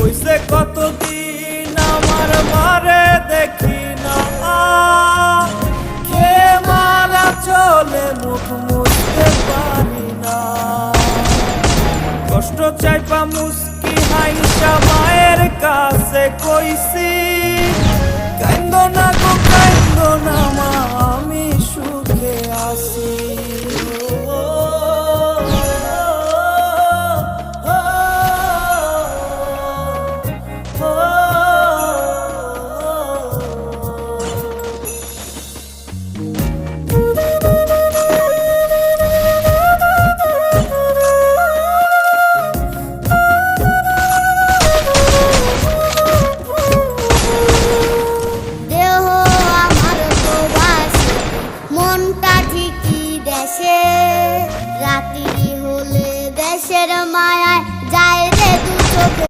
হইছে কতদিন আমার মারে দেখি না, কে মারা চলে মুখ মুছতে পারি না। কষ্ট চাইপা মুস্কি হাইসা মায়ের কাছে কইছি,